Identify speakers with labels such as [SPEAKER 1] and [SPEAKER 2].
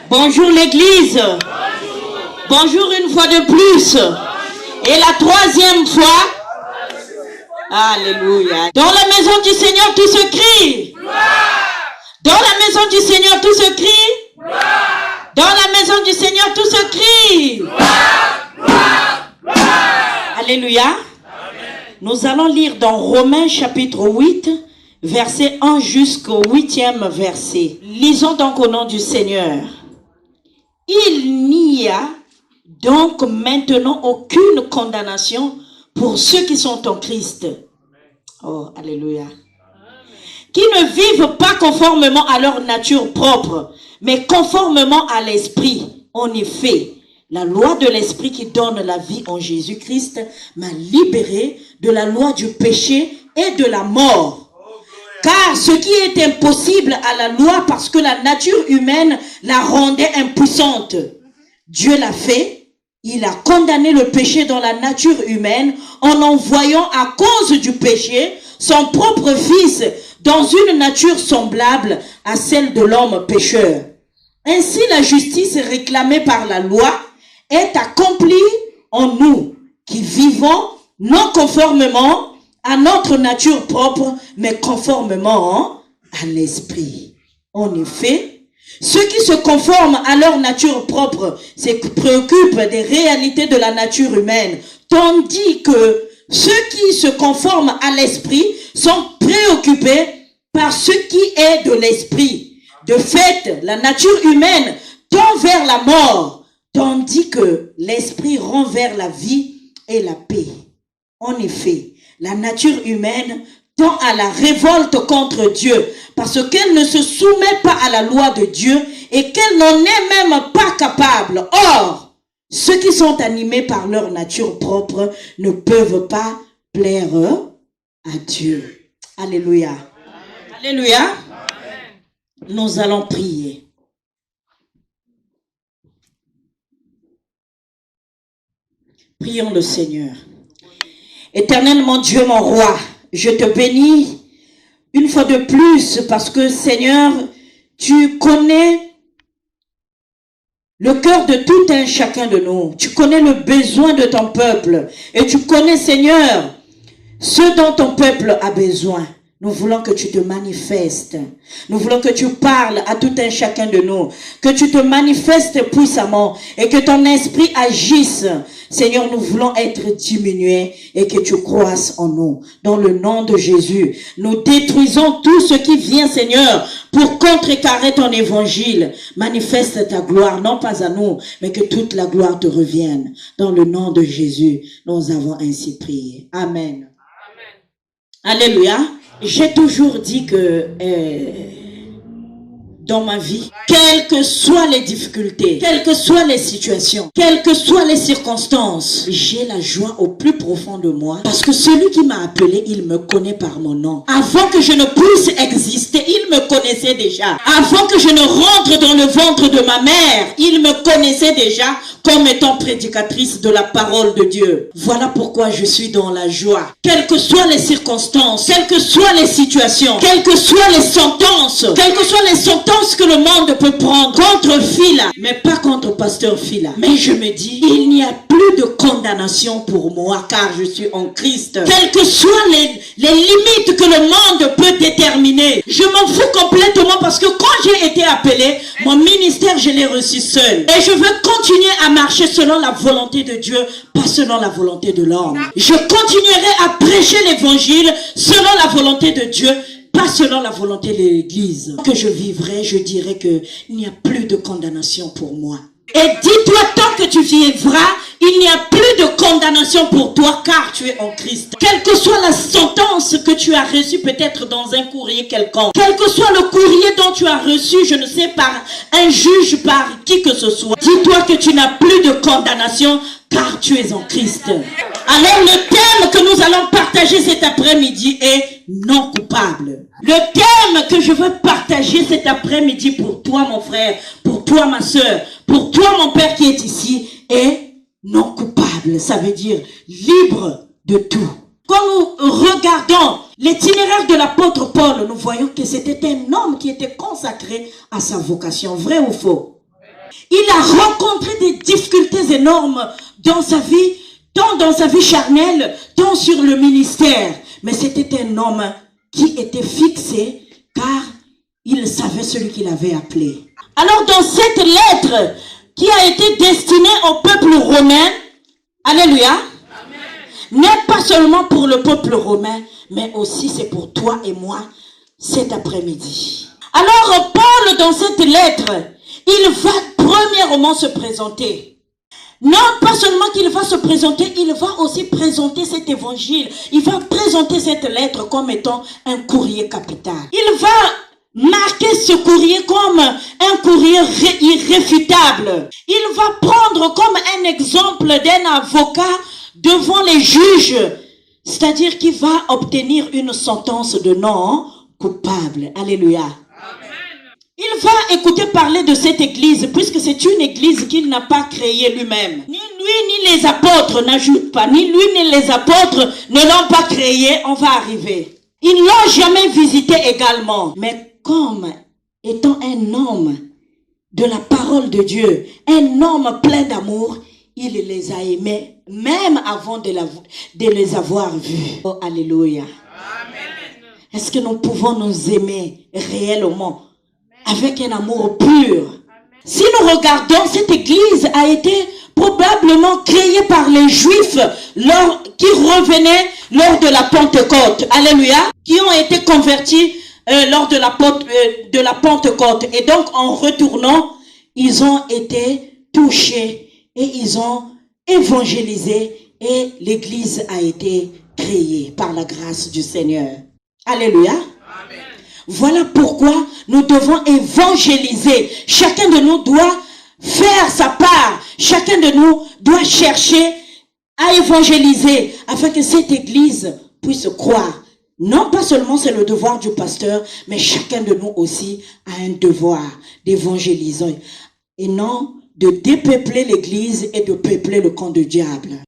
[SPEAKER 1] Bonjour l'église. Bonjour une fois de plus. Et la troisième fois. Alléluia. Dans la maison du Seigneur, tout se crie. Dans la maison du Seigneur, tout se crie. Dans la maison du Seigneur, tout se crie. Alléluia. Nous allons lire dans Romains chapitre 8, verset 1 jusqu'au 8e verset. Lisons donc au nom du Seigneur. Il n'y a donc maintenant aucune condamnation pour ceux qui sont en Christ. Oh, alléluia. Qui ne vivent pas conformément à leur nature propre, mais conformément à l'esprit. En effet, la loi de l'esprit qui donne la vie en Jésus-Christ m'a libéré de la loi du péché et de la mort. Car ce qui est impossible à la loi parce que la nature humaine la rendait impuissante, Dieu l'a fait. Il a condamné le péché dans la nature humaine en envoyant à cause du péché son propre fils dans une nature semblable à celle de l'homme pécheur. Ainsi la justice réclamée par la loi est accomplie en nous qui vivons non conformément à notre nature propre, mais conformément à l'esprit. En effet, ceux qui se conforment à leur nature propre se préoccupent des réalités de la nature humaine, tandis que ceux qui se conforment à l'esprit sont préoccupés par ce qui est de l'esprit. De fait, la nature humaine tend vers la mort, tandis que l'esprit rend vers la vie et la paix. En effet, la nature humaine tend à la révolte contre Dieu parce qu'elle ne se soumet pas à la loi de Dieu et qu'elle n'en est même pas capable. Or, ceux qui sont animés par leur nature propre ne peuvent pas plaire à Dieu. Alléluia. Amen. Alléluia. Amen. Nous allons prier. Prions le Seigneur. Éternel mon Dieu, mon roi, je te bénis une fois de plus parce que Seigneur, tu connais le cœur de tout un chacun de nous. Tu connais le besoin de ton peuple et tu connais, Seigneur, ce dont ton peuple a besoin. Nous voulons que tu te manifestes. Nous voulons que tu parles à tout un chacun de nous. Que tu te manifestes puissamment et que ton esprit agisse. Seigneur, nous voulons être diminués et que tu croisses en nous. Dans le nom de Jésus, nous détruisons tout ce qui vient, Seigneur, pour contrecarrer ton évangile. Manifeste ta gloire, non pas à nous, mais que toute la gloire te revienne. Dans le nom de Jésus, nous avons ainsi prié. Amen. Amen. Alléluia. J'ai toujours dit que dans ma vie, quelles que soient les difficultés, quelles que soient les situations, quelles que soient les circonstances, j'ai la joie au plus profond de moi parce que celui qui m'a appelé, il me connaît par mon nom. Avant que je ne puisse exister, il me connaissait déjà. Avant que je ne rentre dans le ventre de ma mère, il me connaissait déjà comme étant prédicatrice de la parole de Dieu. Voilà pourquoi je suis dans la joie. Quelles que soient les circonstances, quelles que soient les situations, quelles que soient les sentences que le monde peut prendre contre Phila, mais pas contre pasteur Phila. Mais je me dis, il n'y a plus de condamnation pour moi car je suis en Christ. Quelles que soient les limites que le monde peut déterminer, je m'en fous complètement parce que quand j'ai été appelé, mon ministère, je l'ai reçu seul. Et je veux continuer à marcher selon la volonté de Dieu, pas selon la volonté de l'homme. Je continuerai à prêcher l'évangile selon la volonté de Dieu, pas selon la volonté de l'Église. Que je vivrai, je dirai que il n'y a plus de condamnation pour moi. Et dis-toi, tant que tu vivras, il n'y a plus de condamnation pour toi car tu es en Christ. Quelle que soit la sentence que tu as reçue peut-être dans un courrier quelconque, quel que soit le courrier dont tu as reçu, je ne sais, par un juge, par qui que ce soit, dis-toi que tu n'as plus de condamnation car tu es en Christ. Alors le thème que nous allons partager cet après-midi est non coupable. Le thème que je veux partager cet après-midi pour toi mon frère, pour toi, ma soeur, pour toi, mon père qui est ici, est non coupable. Ça veut dire libre de tout. Quand nous regardons l'itinéraire de l'apôtre Paul, nous voyons que c'était un homme qui était consacré à sa vocation. Vrai ou faux? Il a rencontré des difficultés énormes dans sa vie, tant dans sa vie charnelle, tant sur le ministère. Mais c'était un homme qui était fixé car il savait celui qu'il avait appelé. Alors dans cette lettre qui a été destinée au peuple romain, alléluia, n'est pas seulement pour le peuple romain, mais aussi c'est pour toi et moi cet après-midi. Alors Paul, dans cette lettre, il va premièrement se présenter. Non pas seulement qu'il va se présenter, il va aussi présenter cet évangile. Il va présenter cette lettre comme étant un courrier capital. Il va marquer ce courrier comme un courrier irréfutable. Il va prendre comme un exemple d'un avocat devant les juges, c'est-à-dire qu'il va obtenir une sentence de non coupable. Alléluia. Il va écouter parler de cette église, puisque c'est une église qu'il n'a pas créée lui-même. Ni lui, ni les apôtres n'ajoutent pas. Ni lui, ni les apôtres ne l'ont pas créée. On va arriver. Ils ne l'ont jamais visité également. Mais comme étant un homme de la parole de Dieu, un homme plein d'amour, il les a aimés, même avant de les avoir vus. Oh, alléluia. Est-ce que nous pouvons nous aimer réellement? Avec un amour pur. Si nous regardons, cette église a été probablement créée par les Juifs qui revenaient lors de la Pentecôte. Alléluia. Qui ont été convertis lors de la Pentecôte. Et donc, en retournant, ils ont été touchés et ils ont évangélisé et l'église a été créée par la grâce du Seigneur. Alléluia. Voilà pourquoi nous devons évangéliser. Chacun de nous doit faire sa part. Chacun de nous doit chercher à évangéliser afin que cette église puisse croire. Non pas seulement c'est le devoir du pasteur, mais chacun de nous aussi a un devoir d'évangéliser. Et non de dépeupler l'église et de peupler le camp du diable.